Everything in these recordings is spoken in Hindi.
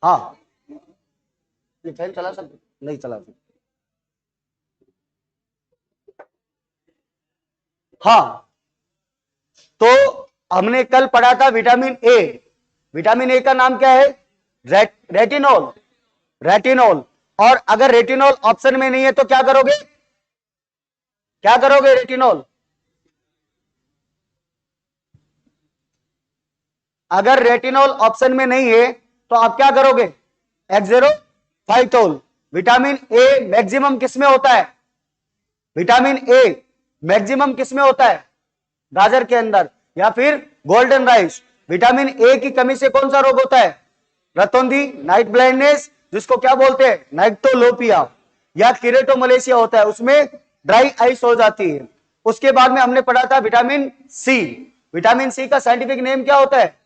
हाँ, ये फैन चला सकते नहीं चला सकते? हाँ, तो हमने कल पढ़ा था विटामिन ए। विटामिन ए का नाम क्या है? रेटिनॉल। रेटिनॉल। और अगर रेटिनॉल ऑप्शन में नहीं है तो क्या करोगे? क्या करोगे रेटिनॉल? अगर रेटिनॉल ऑप्शन में नहीं है तो आप क्या करोगे? एक्सेरोफाइटोल। विटामिन ए मैक्सिमम किसमें होता है? विटामिन ए मैक्सिमम किसमें होता है? गाजर के अंदर या फिर गोल्डन राइस। विटामिन ए की कमी से कौन सा रोग होता है? रतौंधी, नाइट ब्लाइंडनेस, जिसको क्या बोलते हैं? नाइक्टोलोपिया या किरेटोमलेशिया होता है, उसमें ड्राई आइस हो जाती है। उसके बाद में हमने पढ़ा था विटामिन सी। विटामिन सी का साइंटिफिक नेम क्या होता है?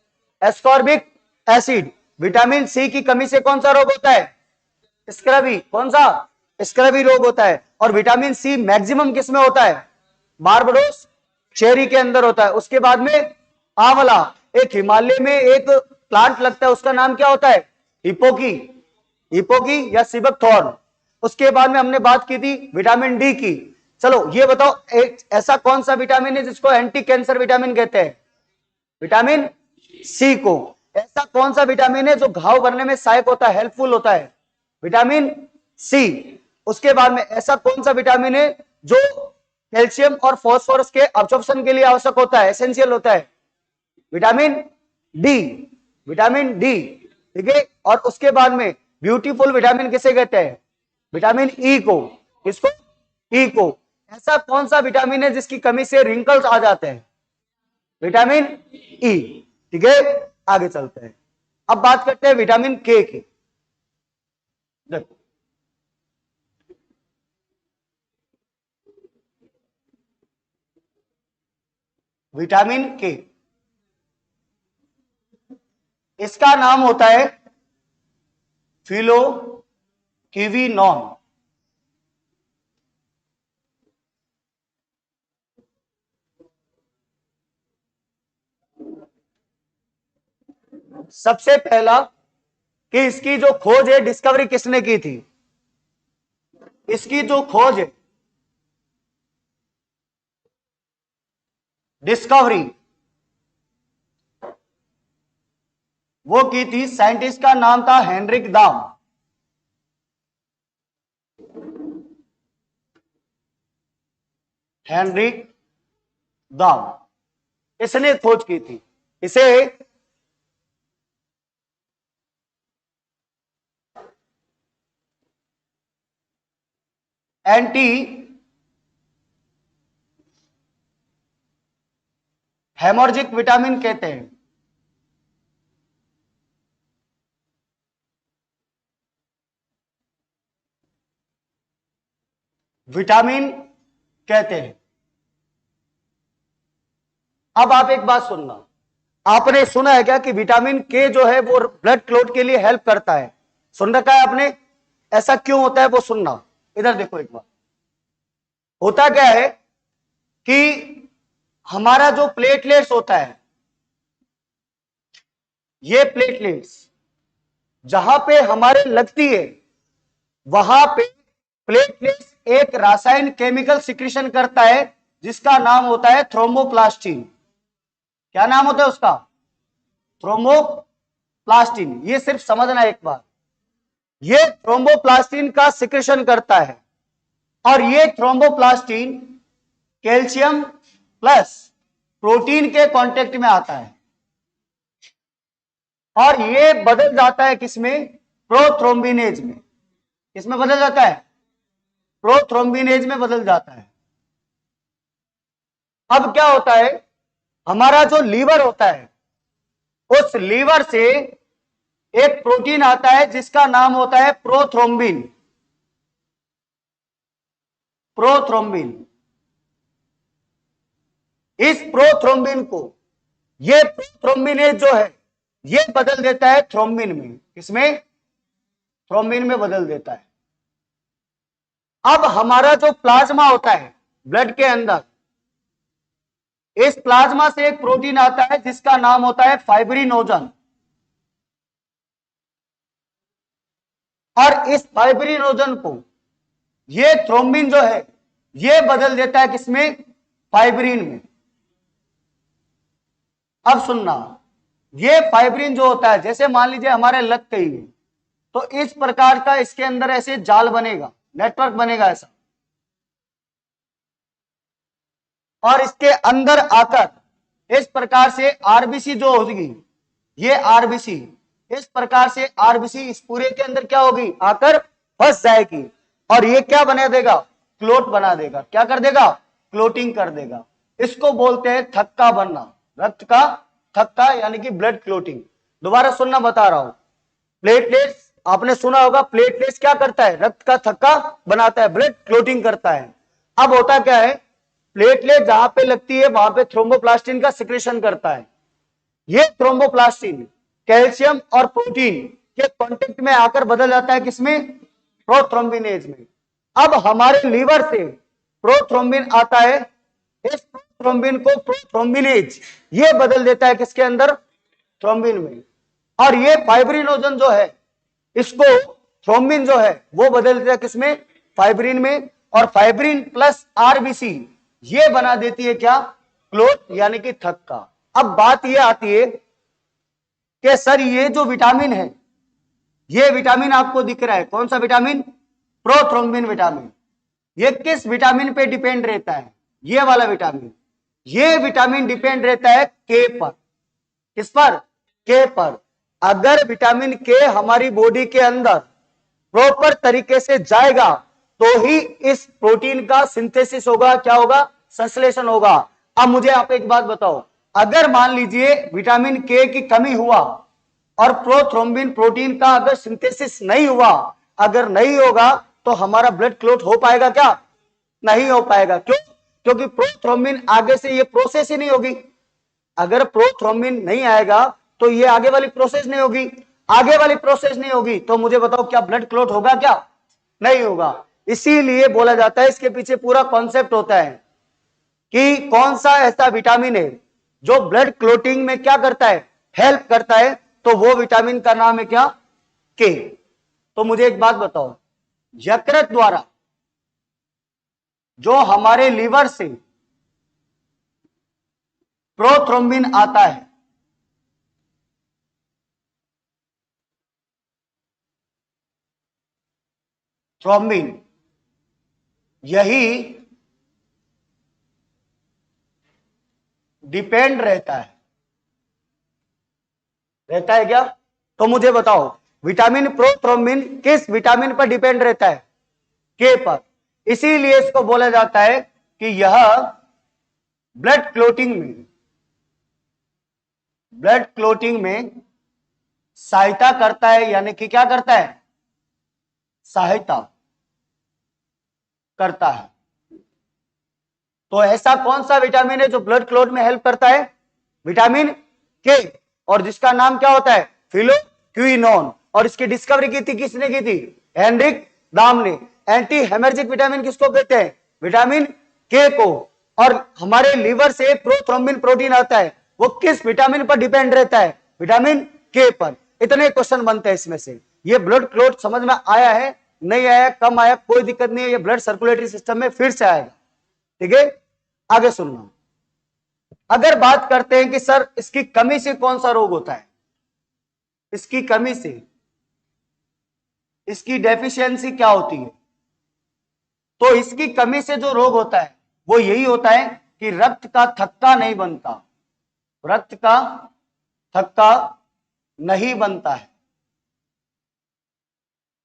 Ascorbic acid. विटामिन सी की कमी से कौन सा रोग होता है? स्क्रबी। कौन सा? स्क्रबी रोग होता है। और विटामिन सी मैक्सिमम किसमें होता है? बारबडोस चेरी के अंदर होता है। उसके बाद में आंवला। एक हिमालय में एक प्लांट लगता है, उसका नाम क्या होता है? हिपोकी। हिपोकी या सिबक थॉर्न। उसके बाद में हमने बात की थी विटामिन डी की। चलो ये बताओ, एक ऐसा कौन सा विटामिन है जिसको एंटी कैंसर विटामिन कहते हैं? विटामिन सी को। ऐसा कौन सा विटामिन है जो घाव भरने में सहायक होता है, हेल्पफुल होता है? Vitamin C. उसके बाद में ऐसा कौन सा विटामिन है जो कैल्शियम और फास्फोरस के अब्जॉर्प्शन के लिए आवश्यक होता है, एसेंशियल होता है? Vitamin D. Vitamin D. ठीक है। और उसके बाद में ब्यूटीफुल विटामिन किसे कहते हैं? विटामिन ई को। किसको? ई को। ऐसा कौन सा विटामिन है जिसकी कमी से रिंकल्स आ जाते हैं? Vitamin E. ठीक है, आगे चलते हैं। अब बात करते हैं विटामिन के की। देखो, विटामिन के, इसका नाम होता है फिलोक्विनोन। सबसे पहला कि इसकी जो खोज है, डिस्कवरी किसने की थी? इसकी जो खोज है, डिस्कवरी, वो की थी, साइंटिस्ट का नाम था हेनरिक दाम। हेनरिक दाम, इसने खोज की थी। इसे एंटी हेमोरजिक विटामिन कहते हैं। विटामिन कहते हैं। अब आप एक बात सुनना, आपने सुना है क्या कि विटामिन के जो है वो ब्लड क्लॉट के लिए हेल्प करता है? सुन रखा है आपने? ऐसा क्यों होता है वो सुनना। इधर देखो एक बार, होता क्या है कि हमारा जो प्लेटलेट्स होता है, ये प्लेटलेट्स जहां पे हमारे लगती है, वहां पे प्लेटलेट्स एक रासायनिक केमिकल सिक्रीशन करता है जिसका नाम होता है थ्रोम्बोप्लास्टिन। क्या नाम होता है उसका? थ्रोम्बोप्लास्टिन। ये सिर्फ समझना एक बार, ये थ्रोम्बोप्लास्टिन का सिक्रीशन करता है। और ये थ्रोम्बोप्लास्टिन कैल्शियम प्लस प्रोटीन के कांटेक्ट में आता है और ये बदल जाता है किसमें? प्रोथ्रोम्बिनेज में। किसमें बदल जाता है? प्रोथ्रोम्बिनेज में बदल जाता है। अब क्या होता है, हमारा जो लीवर होता है, उस लीवर से एक प्रोटीन आता है जिसका नाम होता है प्रोथ्रोम्बिन। प्रोथ्रोम्बिन। इस प्रोथ्रोम्बिन को, ये प्रोथ्रोम्बिनेज जो है, ये बदल देता है थ्रोम्बिन में। किसमें? थ्रोम्बिन में बदल देता है। अब हमारा जो प्लाज्मा होता है ब्लड के अंदर, इस प्लाज्मा से एक प्रोटीन आता है जिसका नाम होता है फाइब्रिनोजन। और इस फाइब्रिनोजन को ये थ्रोम्बिन जो है ये बदल देता है किसमें? फाइब्रिन में। अब सुनना, ये फाइब्रिन जो होता है, जैसे मान लीजिए हमारे लग गई है, तो इस प्रकार का इसके अंदर ऐसे जाल बनेगा, नेटवर्क बनेगा ऐसा, और इसके अंदर आकर इस प्रकार से आरबीसी जो होगी, ये आरबीसी इस प्रकार से आरबीसी इस पूरे के अंदर क्या होगी? आकर फंस जाएगी, और ये क्या बना देगा? क्लोट बना देगा। क्या कर देगा? क्लोटिंग कर देगा। इसको बोलते हैं थक्का बनना, रक्त का थक्का, यानी कि ब्लड क्लोटिंग। दोबारा सुनना, बता रहा हूं। प्लेटलेट्स आपने सुना होगा, प्लेटलेट्स क्या करता है? रक्त का थक्का बनाता है, ब्लड क्लोटिंग करता है। अब होता क्या है, प्लेटलेट जहां पे लगती है वहां पे थ्रोम्बोप्लास्टिन का सिक्रेशन करता है। ये थ्रोम्बोप्लास्टिन कैल्शियम और प्रोटीन के कांटेक्ट में आकर बदल जाता है किसमें? प्रोथ्रोम्बिनेज में। अब हमारे लीवर से प्रोथ्रोम्बिन आता है, इस प्रोथ्रोम्बिन को प्रोथ्रोम्बिनेज ये बदल देता है किसके अंदर? थ्रोम्बिन में। और ये फाइब्रिनोजन जो है, इसको थ्रोम्बिन जो है वो बदल देता है किसमें? फाइब्रिन में। और फाइब्रिन प्लस आरबीसी ये बना देती है क्या? क्लोट, यानी कि थक्का। अब बात ये आती है कि सर ये जो विटामिन है, ये विटामिन आपको दिख रहा है, कौन सा विटामिन? Prothrombin vitamin. ये किस विटामिन पे डिपेंड रहता है? ये वाला विटामिन। ये विटामिन डिपेंड रहता है के पर। किस पर? के पर। अगर विटामिन के हमारी बॉडी के अंदर प्रॉपर तरीके से जाएगा तो ही इस प्रोटीन का सिंथेसिस होगा, क्या होगा? संश्लेषण होगा। अब मुझे आप एक बात बताओ, अगर मान लीजिए विटामिन के की कमी हुआ और प्रोथ्रोम्बिन प्रोटीन का अगर सिंथेसिस नहीं हुआ, अगर नहीं होगा तो हमारा ब्लड क्लॉट हो पाएगा क्या? नहीं हो पाएगा। क्यों? क्योंकि प्रोथ्रोम्बिन आगे से ये प्रोसेस ही नहीं होगी। अगर प्रोथ्रोम्बिन नहीं आएगा तो ये आगे वाली प्रोसेस नहीं होगी। आगे वाली प्रोसेस नहीं होगी तो मुझे बताओ क्या ब्लड क्लॉट होगा? क्या नहीं होगा। इसीलिए बोला जाता है, इसके पीछे पूरा कॉन्सेप्ट होता है कि कौन सा ऐसा विटामिन है जो ब्लड क्लोटिंग में क्या करता है? हेल्प करता है। तो वो विटामिन का नाम है क्या? के। तो मुझे एक बात बताओ, यकृत द्वारा जो हमारे लीवर से प्रोथ्रोम्बिन आता है, थ्रोम्बिन, यही डिपेंड रहता है। रहता है क्या? तो मुझे बताओ, विटामिन प्रोथ्रोम्बिन किस विटामिन पर डिपेंड रहता है? के पर। इसीलिए इसको बोला जाता है कि यह ब्लड क्लोटिंग में सहायता करता है, यानी कि क्या करता है? सहायता करता है। तो ऐसा कौन सा विटामिन है जो ब्लड क्लोट में हेल्प करता है? विटामिन के, और जिसका नाम क्या होता है? फिलोक्विनोन। और इसकी डिस्कवरी की थी किसने की थी? हेनरिक दाम ने। एंटी हेमरेजिक विटामिन किसको कहते हैं? विटामिन के को। और हमारे लीवर से प्रोथ्रोम्बिन प्रोटीन आता है, वो किस विटामिन पर डिपेंड रहता है? विटामिन के पर। इतने क्वेश्चन बनते हैं इसमें से। ये ब्लड क्लोट समझ में आया है? नहीं आया, कम आया, कोई दिक्कत नहीं है, ये ब्लड सर्कुलेटरी सिस्टम में फिर से आएगा। ठीक है, आगे सुनना। अगर बात करते हैं कि सर इसकी कमी से कौन सा रोग होता है, इसकी कमी से, इसकी डेफिशिएंसी क्या होती है, तो इसकी कमी से जो रोग होता है वो यही होता है कि रक्त का थक्का नहीं बनता। रक्त का थक्का नहीं बनता है,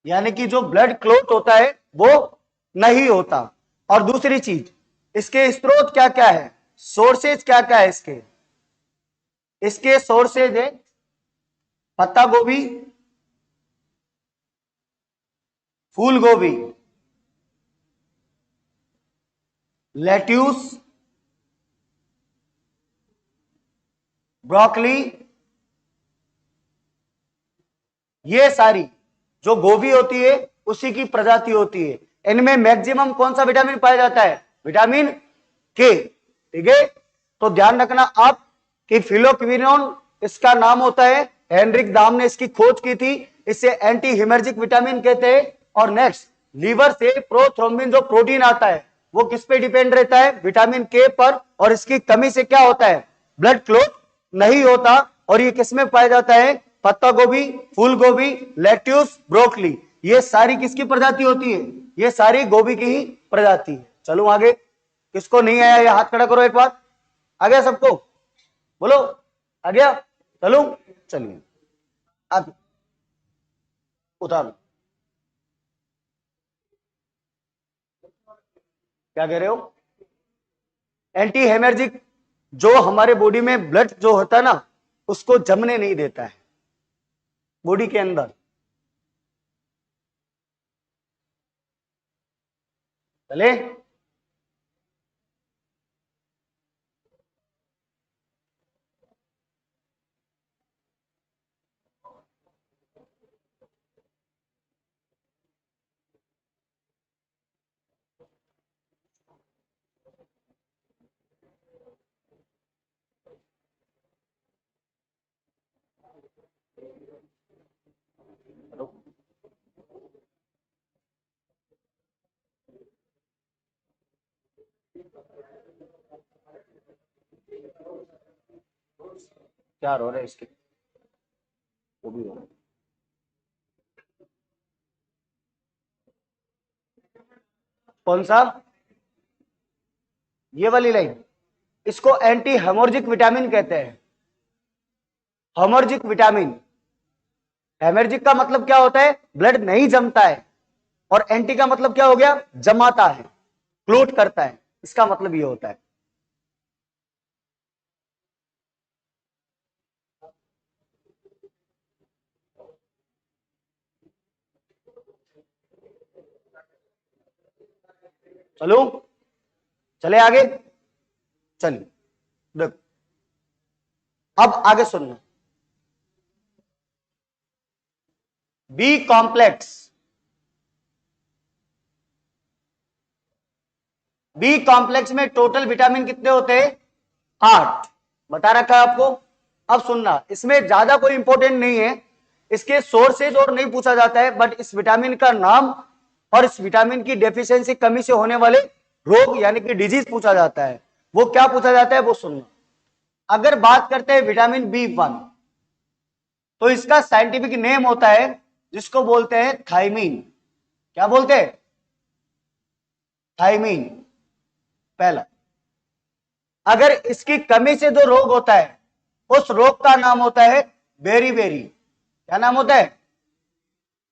यानी कि जो ब्लड क्लॉट होता है वो नहीं होता। और दूसरी चीज, इसके स्रोत क्या क्या है? सोर्सेज क्या क्या है इसके? इसके सोर्सेज है पत्ता गोभी, फूल गोभी, लेट्यूस, ब्रोकली। ये सारी जो गोभी होती है उसी की प्रजाति होती है। इनमें मैक्सिमम कौन सा विटामिन पाया जाता है? विटामिन के। ठीक है, तो ध्यान रखना आप कि फिलोक्विनोन इसका नाम होता है, हेनरिक दाम ने इसकी खोज की थी। इसे एंटी हिमर्जिक विटामिन कहते हैं। और नेक्स्ट, लीवर से प्रोथ्रोम्बिन जो प्रोटीन आता है वो किस पे डिपेंड रहता है? विटामिन के पर। और इसकी कमी से क्या होता है? ब्लड क्लॉट नहीं होता। और ये किसमें पाया जाता है? पत्ता गोभी, फूल गोभी, लेट्यूस, ब्रोकली, ये सारी किसकी प्रजाति होती है? ये सारी गोभी की ही प्रजाति है। चलो आगे, किसको नहीं आया ये हाथ खड़ा करो एक बार। आ गया सबको? बोलो, आ गया? चलो चलिए आप उतारो। क्या कह रहे हो? एंटी हेमर्जिक जो हमारे बॉडी में ब्लड जो होता है ना, उसको जमने नहीं देता है बॉडी के अंदर। चले, क्या हो रहा है इसके? वो भी हो रहा है। कौन सा? ये वाली लाइन, इसको एंटी हेमोर्जिक विटामिन कहते हैं। हेमोर्जिक विटामिन, हेमोर्जिक का मतलब क्या होता है? ब्लड नहीं जमता है। और एंटी का मतलब क्या हो गया? जमाता है, क्लोट करता है, इसका मतलब ये होता है। चलो चले आगे, चलिए देखो, अब आगे सुनना। बी कॉम्प्लेक्स, बी कॉम्प्लेक्स में टोटल विटामिन कितने होते हैं? 8 बता रखा है आपको। अब सुनना, इसमें ज्यादा कोई इंपॉर्टेंट नहीं है, इसके सोर्सेज और नहीं पूछा जाता है, बट इस विटामिन का नाम और इस विटामिन की डेफिशिएंसी कमी से होने वाले रोग यानी कि डिजीज पूछा जाता है। वो क्या पूछा जाता है वो सुनना। अगर बात करते हैं विटामिन B1, तो इसका साइंटिफिक नेम होता है जिसको बोलते हैं थायमीन। क्या बोलते हैं? थायमीन, पहला। अगर इसकी कमी से जो रोग होता है उस रोग का नाम होता है बेरी। क्या नाम होता है?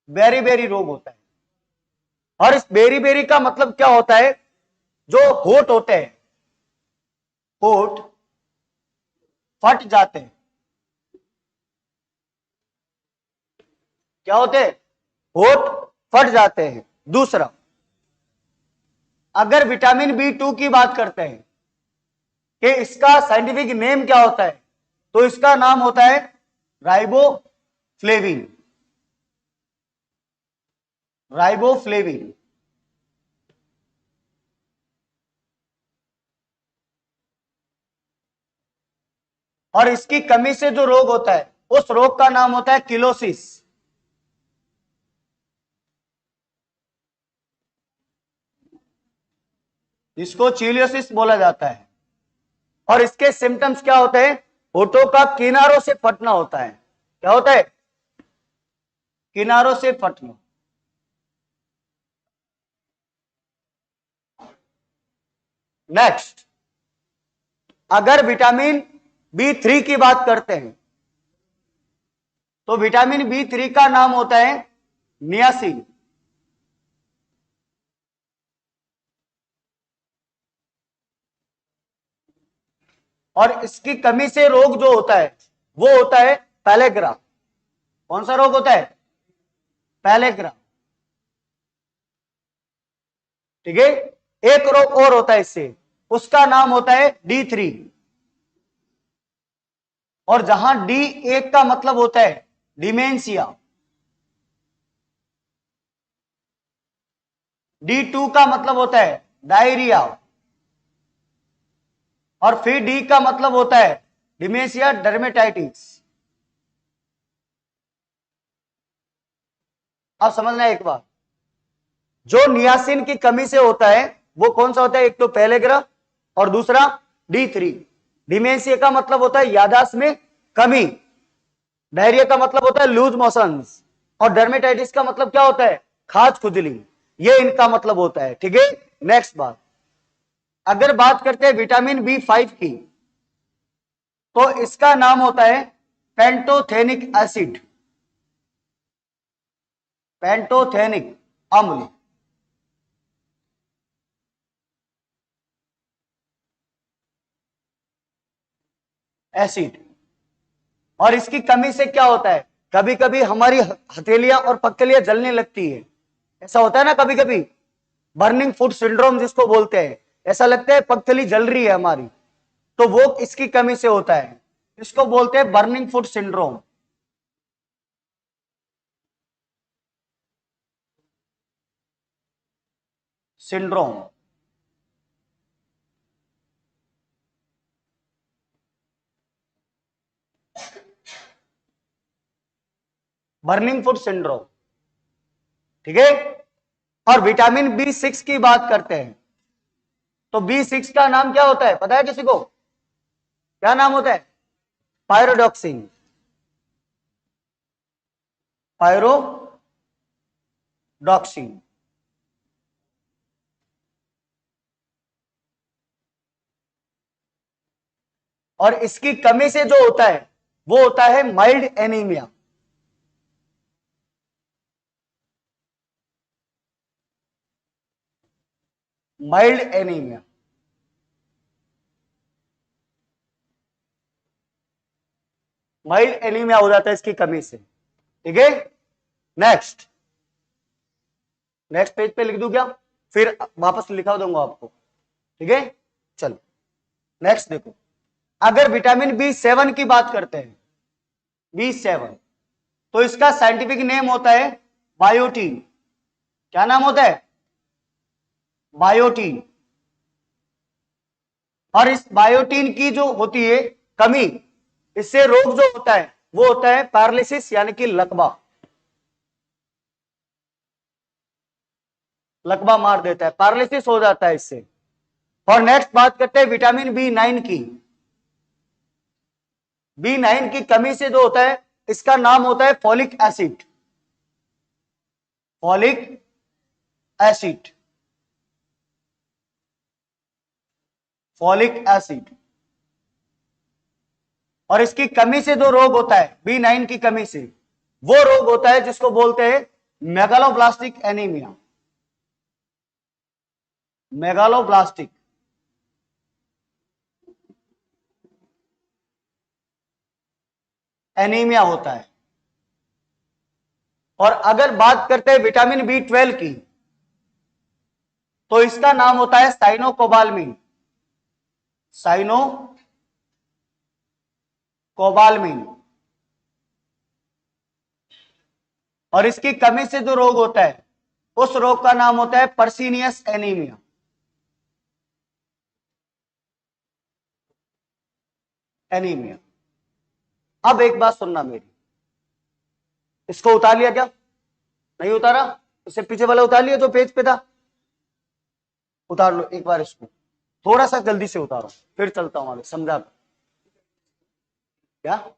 बेरी रोग होता है। और इस बेरी का मतलब क्या होता है? जो होठ होते हैं, होठ फट जाते हैं। क्या होते हैं? होठ फट जाते हैं। दूसरा, अगर विटामिन B2 की बात करते हैं कि इसका साइंटिफिक नेम क्या होता है, तो इसका नाम होता है राइबोफ्लेविन। राइबोफ्लेविन। और इसकी कमी से जो रोग होता है उस रोग का नाम होता है किलोसिस। जिसको चिलियोसिस बोला जाता है। और इसके सिम्टम्स क्या होते हैं? होठों का किनारों से फटना होता है। क्या होता है? किनारों से फटना। नेक्स्ट, अगर विटामिन B3 की बात करते हैं तो विटामिन B3 का नाम होता है नियासिन। और इसकी कमी से रोग जो होता है वो होता है पैलेग्रा। कौन सा रोग होता है? पैलेग्रा। ठीक है। एक रोग और होता है इससे, उसका नाम होता है D3। और जहां D1 का मतलब होता है डिमेंशिया, D2 का मतलब होता है डायरिया, और फिर D का मतलब होता है डिमेंशिया डर्मेटाइटिस। अब समझना एक बात, जो नियासिन की कमी से होता है वो कौन सा होता है? एक तो पहले ग्रह और दूसरा D3। डिमेंशिया का मतलब होता है यादाश्त में कमी, डायरिया का मतलब होता है लूज मोशंस, और डर्मेटाइटिस का मतलब क्या होता है? खाज खुजली। ये इनका मतलब होता है, ठीक है। नेक्स्ट बात, अगर बात करते हैं विटामिन B5 की, तो इसका नाम होता है पेंटोथेनिक एसिड, पेंटोथेनिक अम्ल। एसिड, और इसकी कमी से क्या होता है? कभी कभी हमारी हथेलियां और पक्कलियां जलने लगती है, ऐसा होता है ना कभी कभी, बर्निंग फूड सिंड्रोम जिसको बोलते हैं, ऐसा लगता है पक्कली जल रही है हमारी, तो वो इसकी कमी से होता है, इसको बोलते हैं burning food syndrome. Syndrome, burning food syndrome, ठीक है। और विटामिन B6 की बात करते हैं, तो B6 का नाम क्या होता है पता है किसी को? क्या नाम होता है? Pyridoxine, pyridoxine. और इसकी कमी से जो होता है वो होता है mild anaemia. Mild anaemia, mild anaemia हो जाता है इसकी कमी से, ठीक है। नेक्स्ट, नेक्स्ट पेज पे लिख दूं क्या? फिर वापस लिखा दूंगा आपको, ठीक है। चलो नेक्स्ट देखो, अगर विटामिन B7 की बात करते हैं, B7, तो इसका साइंटिफिक नेम होता है बायोटीन। क्या नाम होता है? बायोटीन। और इस बायोटीन की जो होती है कमी, इससे रोग जो होता है वो होता है पैरालिसिस, यानी कि लकवा, लकवा मार देता है, पैरालिसिस हो जाता है इससे। और नेक्स्ट बात करते हैं विटामिन B9 की। B9 की कमी से जो होता है, इसका नाम होता है folic acid, folic acid, folic acid. और इसकी कमी से जो रोग होता है B9 की कमी से, वो रोग होता है जिसको बोलते हैं मेगालोब्लास्टिक एनीमिया, मेगालोब्लास्टिक एनीमिया होता है। और अगर बात करते हैं विटामिन B12 की, तो इसका नाम होता है साइनोकोबालमिन, साइनोकोबालमिन। और इसकी कमी से जो रोग होता है, उस रोग का नाम होता है पर्सीनियस एनीमिया, एनीमिया। अब एक बात सुनना मेरी, इसको उतार लिया क्या? नहीं उतारा? इससे पीछे वाला उतार लिया जो पेज पे था? उतार लो एक बार इसको, थोड़ा सा जल्दी से उतारो, फिर चलता हूं आगे, समझा? क्या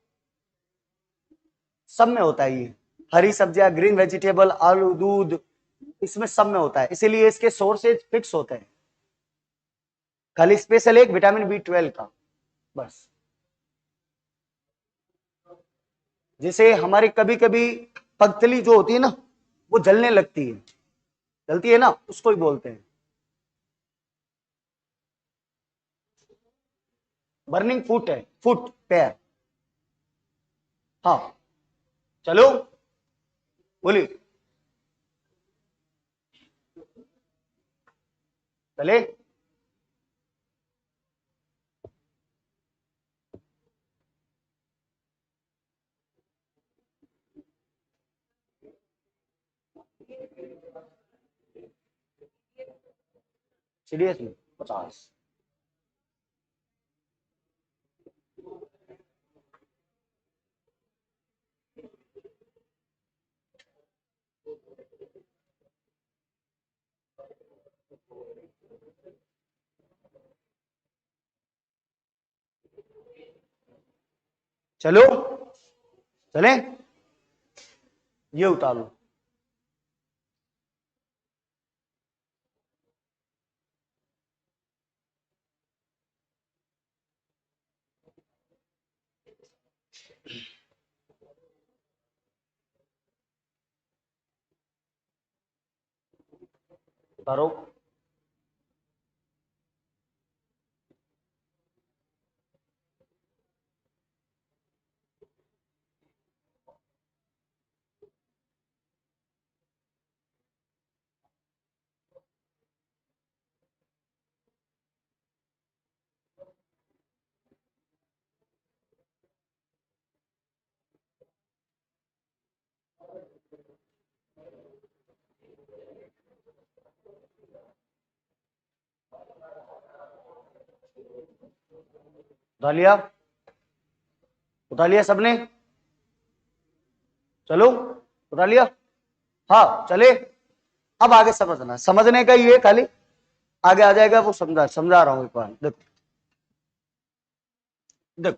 सब में होता है ये, हरी सब्जियां, ग्रीन वेजिटेबल, आलू, दूध, इसमें सब में होता है, इसीलिए इसके सोर्सेज फिक्स होते हैं, खाली स्पेशल एक विटामिन B12 का, बस। जैसे हमारी कभी कभी पगतली जो होती है ना, वो जलने लगती है, जलती है ना, उसको ही बोलते हैं बर्निंग फुट, है फुट, पैर। हाँ, चलो बोलिए, चले। सीरियसली 50? चलो चले, ये उतारो। उतारो। उठा लिया, उठा लिया सबने, चलो उठा लिया। हाँ चले, अब आगे समझना, समझने का ये खाली आगे आ जाएगा, वो समझा रहा हूं एक बार। देख देख,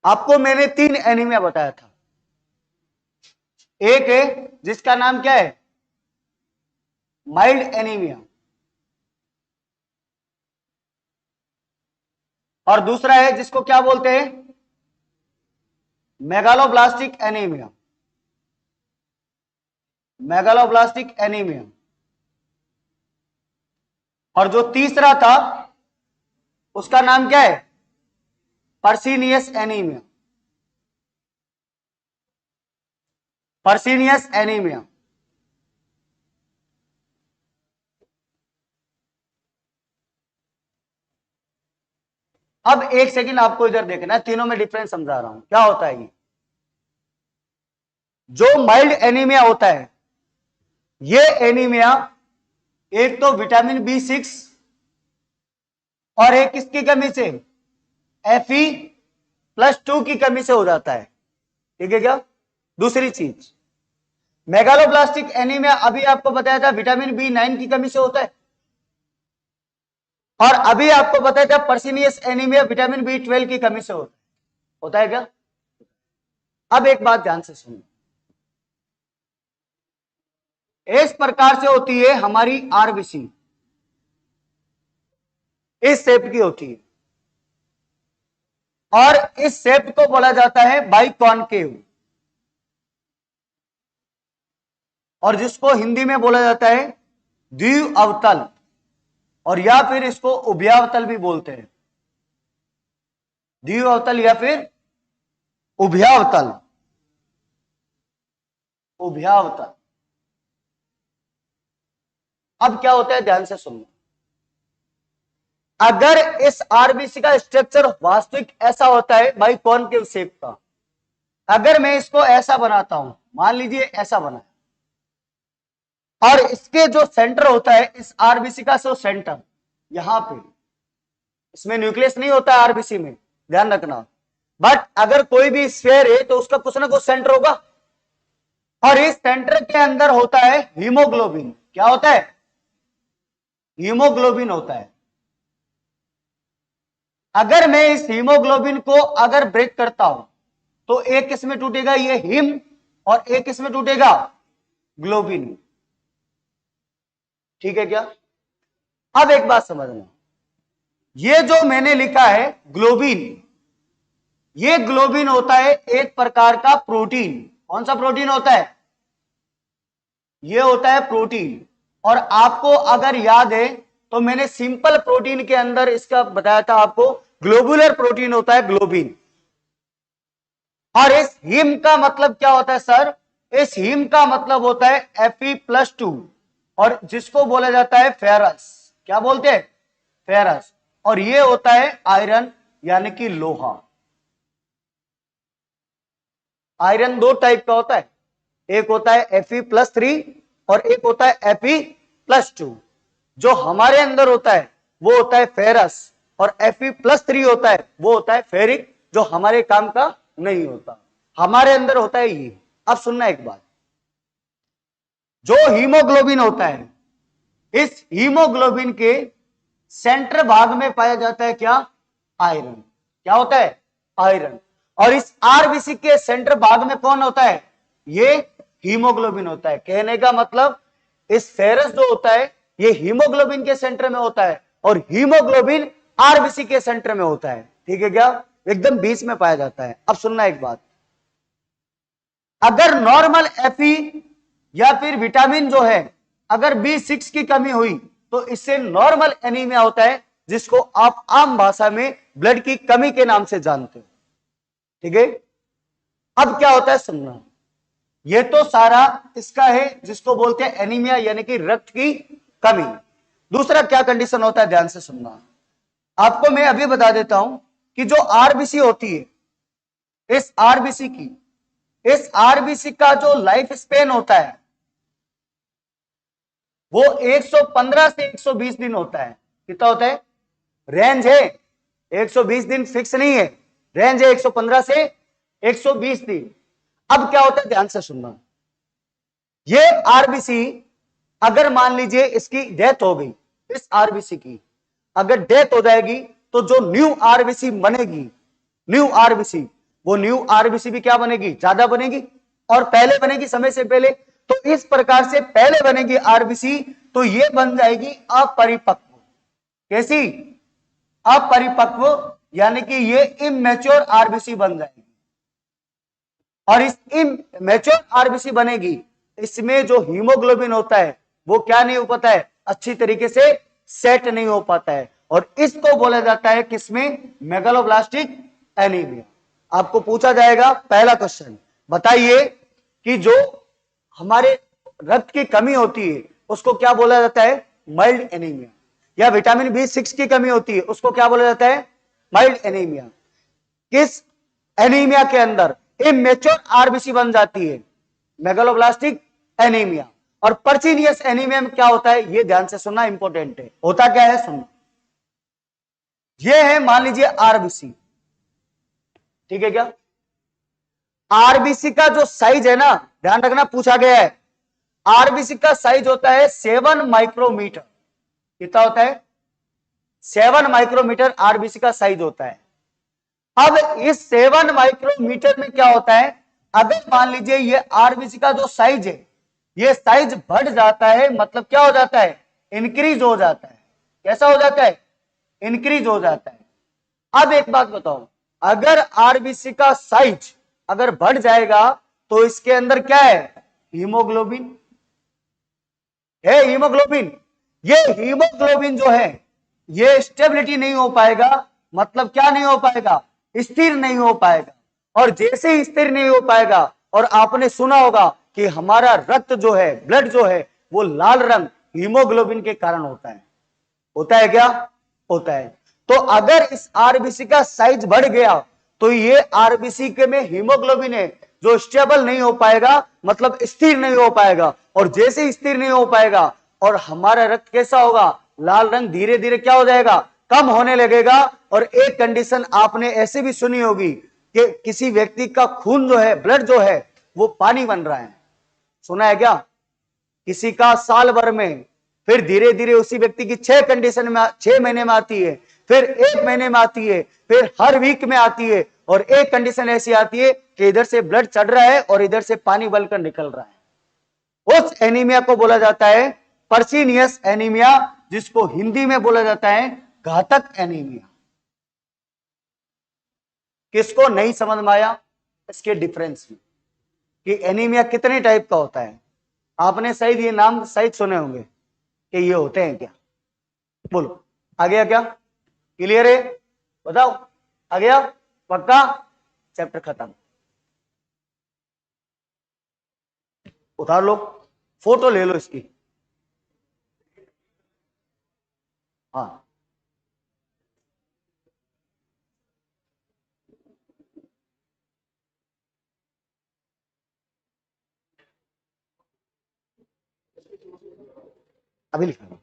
आपको मैंने 3 एनीमिया बताया था। एक है जिसका नाम क्या है, माइल्ड एनीमिया, और दूसरा है जिसको क्या बोलते हैं, मेगालोब्लास्टिक एनीमिया। Megaloblastic anaemia. और जो तीसरा था उसका नाम क्या है, पर्सीनियस एनीमिया। पर्सीनियस एनीमिया। अब एक सेकंड आपको इधर देखना है, तीनों में डिफरेंस समझा रहा हूं क्या होता है। ये जो माइल्ड एनीमिया होता है, ये एनीमिया एक तो विटामिन B6 और एक किसकी कमी से, Fe+2 की कमी से हो जाता है। ठीक है क्या। दूसरी चीज, मेगालोब्लास्टिक एनीमिया अभी आपको बताया था विटामिन B9 की कमी से होता है, और अभी आपको बताया था पर्सिनियस एनीमिया विटामिन B12 की कमी से होता है क्या। अब एक बात ध्यान से सुनो, इस प्रकार से होती है हमारी आरबीसी, इस शेप की होती है, और इस शेप को बोला जाता है बाइकॉनकेव, और जिसको हिंदी में बोला जाता है द्विअवतल, और या फिर इसको उभयावतल भी बोलते हैं। द्विअवतल या फिर उभयावतल। उभयावतल। अब क्या होता है, ध्यान से सुनना। अगर इस आरबीसी का स्ट्रक्चर वास्तविक ऐसा होता है बाइकॉनकेव शेप का, अगर मैं इसको ऐसा बनाता हूं, मान लीजिए ऐसा बना, और इसके जो सेंटर होता है इस आरबीसी का, सो सेंटर यहां पे, इसमें न्यूक्लियस नहीं होता है आरबीसी में, ध्यान रखना। बट अगर कोई भी स्फीयर है तो उसका कुछ ना कुछ सेंटर होगा, और इस सेंटर के अंदर होता है हीमोग्लोबिन। क्या होता है, हीमोग्लोबिन होता है। अगर मैं इस हीमोग्लोबिन को अगर ब्रेक करता हूं तो एक किस में टूटेगा, ये हिम, और एक किस में टूटेगा, ग्लोबिन। ठीक है क्या। अब एक बात समझना, ये जो मैंने लिखा है ग्लोबिन, ये ग्लोबिन होता है एक प्रकार का प्रोटीन। कौन सा प्रोटीन होता है, ये होता है प्रोटीन। और आपको अगर याद है तो मैंने सिंपल प्रोटीन के अंदर इसका बताया था आपको, ग्लोबुलर प्रोटीन होता है ग्लोबिन। और इस हिम का मतलब क्या होता है सर, इस हिम का मतलब होता है Fe+2, और जिसको बोला जाता है फेरस। क्या बोलते हैं, फेरस। और ये होता है आयरन, यानी कि लोहा। आयरन दो टाइप का होता है, एक होता है Fe+3 और एक होता है Fe+2। जो हमारे अंदर होता है वो होता है फेरस, और Fe+3 होता है वो होता है फेरिक, जो हमारे काम का नहीं होता, हमारे अंदर होता है ये। अब सुनना एक बात, जो हीमोग्लोबिन होता है, इस हीमोग्लोबिन के सेंटर भाग में पाया जाता है क्या, आयरन। क्या होता है, आयरन। और इस आरबीसी के सेंटर भाग में कौन होता है? ये हीमोग्लोबिन होता है। कहने का मतलब इस फेरस जो होता है ये हीमोग्लोबिन के सेंटर में होता है और हीमोग्लोबिन आरबीसी के सेंटर में होता है। ठीक है क्या? एकदम बीच में पाया जाता है। अब सुनना एक बात, अगर नॉर्मल एफई या फिर विटामिन जो है अगर बी6 की कमी हुई तो इससे नॉर्मल एनीमिया होता है, जिसको आप आम भाषा में ब्लड की कमी के नाम से जानते हो। ठीक है, अब क्या होता है सुनना, ये तो सारा इसका है जिसको बोलते हैं एनीमिया यानी कि रक्त की कमी। दूसरा क्या कंडीशन होता है, ध्यान से सुनना। आपको मैं अभी बता देता हूं कि जो आरबीसी होती है, इस आरबीसी का जो लाइफ स्पेन होता है वो 115 से 120 दिन होता है। कितना होता है? रेंज है 120 दिन, फिक्स नहीं है, रेंज है 115 से 120 दिन। अब क्या होता है, ध्यान से सुनना, ये आरबीसी अगर मान लीजिए इसकी डेथ हो गई, इस आरबीसी की अगर डेथ हो जाएगी तो जो न्यू आरबीसी बनेगी, न्यू आरबीसी, वो न्यू आरबीसी भी क्या बनेगी? ज्यादा बनेगी और पहले बनेगी समय से पहले। तो इस प्रकार से पहले बनेगी आरबीसी तो ये बन जाएगी अपरिपक्व। कैसी? अपरिपक्व, यानी कि ये इमेच्योर आरबीसी बन जाएगी। और इस इमेच्योर आरबीसी बनेगी, इसमें जो हीमोग्लोबिन होता है वो क्या नहीं हो पाता है? अच्छी तरीके से सेट नहीं हो पाता है, और इसको बोला जाता है किसमें? Megaloblastic anaemia. आपको पूछा जाएगा पहला क्वेश्चन, बताइए कि जो हमारे रक्त की कमी होती है उसको क्या बोला जाता है? Mild anaemia. या विटामिन बी6 की कमी होती है उसको क्या बोला जाता है? Mild anaemia. किस एनीमिया के अंदर इमेच्योर आरबीसी बन जाती है? Megaloblastic anaemia. और पर्चिनियस एनीमिया में क्या होता है, ये ध्यान से सुनना इंपॉर्टेंट है। होता क्या है सुनना, ये है मान लीजिए आरबीसी, ठीक है क्या? आरबीसी का जो साइज है ना, ध्यान रखना पूछा गया है, आरबीसी का साइज होता है 7 माइक्रोमीटर। कितना होता है? 7 माइक्रोमीटर आरबीसी का साइज होता है। अब इस 7 माइक्रोमीटर में क्या होता है, अगर मान लीजिए ये आरबीसी का जो साइज है ये साइज बढ़ जाता है, मतलब क्या हो जाता है? इंक्रीज हो जाता है। कैसा हो जाता है? इंक्रीज हो जाता है। अब एक बात बताओ, अगर आरबीसी का साइज अगर बढ़ जाएगा तो इसके अंदर क्या है? हीमोग्लोबिन है। हीमोग्लोबिन, ये हीमोग्लोबिन जो है ये स्टेबिलिटी नहीं हो पाएगा, मतलब क्या नहीं हो पाएगा? स्थिर नहीं हो पाएगा। और जैसे ही स्थिर नहीं हो पाएगा, और आपने सुना होगा कि हमारा रक्त जो है, ब्लड जो है, वो लाल रंग हीमोग्लोबिन के कारण होता है। होता है क्या? होता है। तो अगर इस आरबीसी का साइज बढ़ गया तो ये आरबीसी के में हीमोग्लोबिन है जो स्टेबल नहीं हो पाएगा, मतलब स्थिर नहीं हो पाएगा। और जैसे स्थिर नहीं हो पाएगा और हमारा रक्त कैसा होगा? लाल रंग धीरे धीरे क्या हो जाएगा? कम होने लगेगा। और एक कंडीशन आपने ऐसे भी सुनी होगी कि किसी व्यक्ति का खून जो है, ब्लड जो है, वो पानी बन रहा है। सुना है क्या? किसी का साल भर में, फिर धीरे धीरे उसी व्यक्ति की 6 महीने में आती है, फिर 1 महीने में आती है, फिर हर वीक में आती है। और एक कंडीशन ऐसी आती है कि इधर से ब्लड चढ़ रहा है और इधर से पानी बलकर निकल रहा है। उस एनीमिया को बोला जाता है पर्सिनियस एनीमिया, जिसको हिंदी में बोला जाता है घातक एनीमिया। किसको नहीं समझ में आया इसके डिफरेंस में, कि एनीमिया कितने टाइप का होता है? आपने शायद ये नाम शायद सुने होंगे कि ये होते हैं क्या। बोलो, आ गया क्या? क्लियर है? बताओ, आ गया? पक्का? चैप्टर खत्म। उतार लो, फोटो ले लो इसकी। हाँ, अभी लिखा।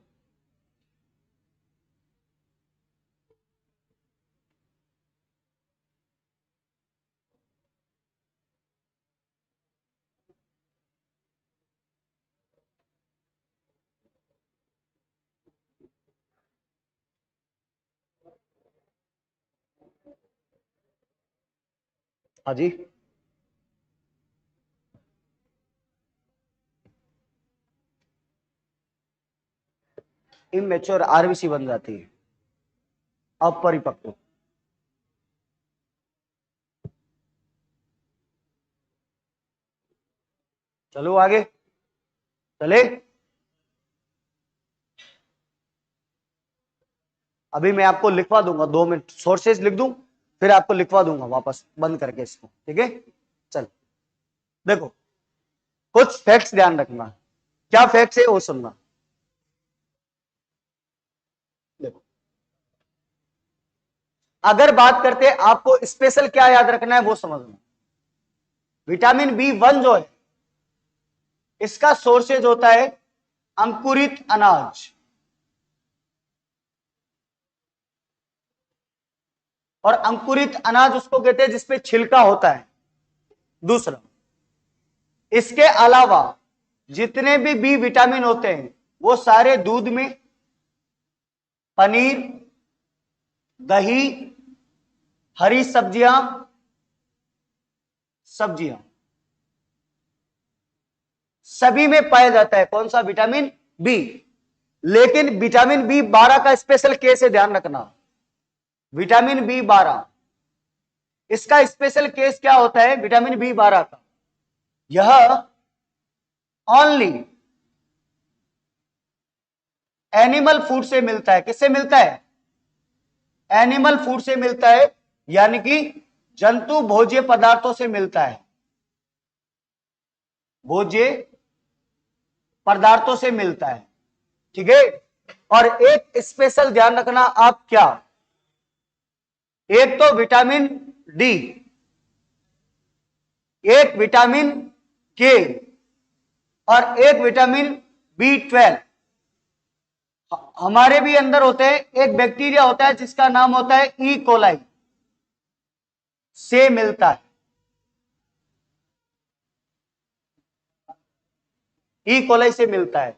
हाँ जी, इमेच्योर आरबीसी बन जाती है, अपरिपक्व। चलो आगे चले। अभी मैं आपको लिखवा दूंगा, 2 मिनट सोर्सेज लिख दूं, फिर आपको लिखवा दूंगा वापस बंद करके इसको, ठीक है। चल देखो, कुछ फैक्ट्स ध्यान रखना, क्या फैक्ट्स है वो सुनना। देखो, अगर बात करते हैं, आपको स्पेशल क्या याद रखना है वो समझना। विटामिन बी 1 जो है, इसका सोर्सेज होता है अंकुरित अनाज, और अंकुरित अनाज उसको कहते हैं जिसपे छिलका होता है। दूसरा, इसके अलावा जितने भी बी विटामिन होते हैं वो सारे दूध में, पनीर, दही, हरी सब्जियां सभी में पाया जाता है। कौन सा? Vitamin B. लेकिन विटामिन बी 12 का स्पेशल केस है, ध्यान रखना। विटामिन बी 12, इसका स्पेशल केस क्या होता है विटामिन बी 12 का? यह ओनली एनिमल फूड से मिलता है। किससे मिलता है? एनिमल फूड से मिलता है, यानी कि जंतु भोज्य पदार्थों से मिलता है, भोज्य पदार्थों से मिलता है, ठीक है। और एक स्पेशल ध्यान रखना आप, क्या? एक तो विटामिन डी, एक विटामिन के, और एक विटामिन बी 12 हमारे भी अंदर होते हैं। एक बैक्टीरिया होता है जिसका नाम होता है ई कोलाई, से मिलता है। ई कोलाई से मिलता है।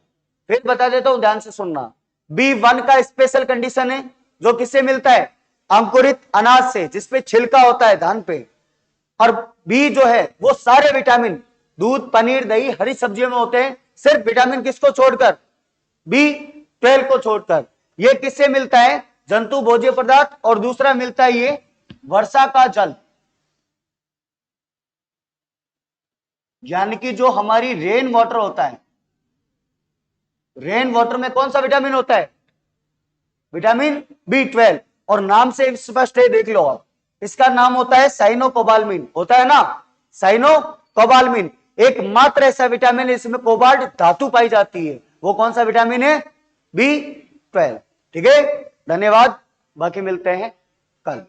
फिर बता देता हूं, ध्यान से सुनना। बी 1 का स्पेशल कंडीशन है, जो किससे मिलता है? अंकुरित अनाज से, जिसपे छिलका होता है धान पे। और बी जो है वो सारे विटामिन दूध, पनीर, दही, हरी सब्जियों में होते हैं। सिर्फ विटामिन किसको छोड़कर? बी 12 को छोड़कर। ये किससे मिलता है? जंतु भोज्य पदार्थ। और दूसरा मिलता है ये वर्षा का जल, यानी कि जो हमारी रेन वाटर होता है, रेन वाटर में कौन सा विटामिन होता है? Vitamin B 12। और नाम से स्पष्ट है, देख लो आप, इसका नाम होता है साइनोकोबाल्मिन, होता है ना, साइनोकोबाल्मिन। एकमात्र ऐसा विटामिन इसमें कोबाल्ट धातु पाई जाती है, वो कौन सा विटामिन है? बी 12, ठीक है। धन्यवाद, बाकी मिलते हैं कल।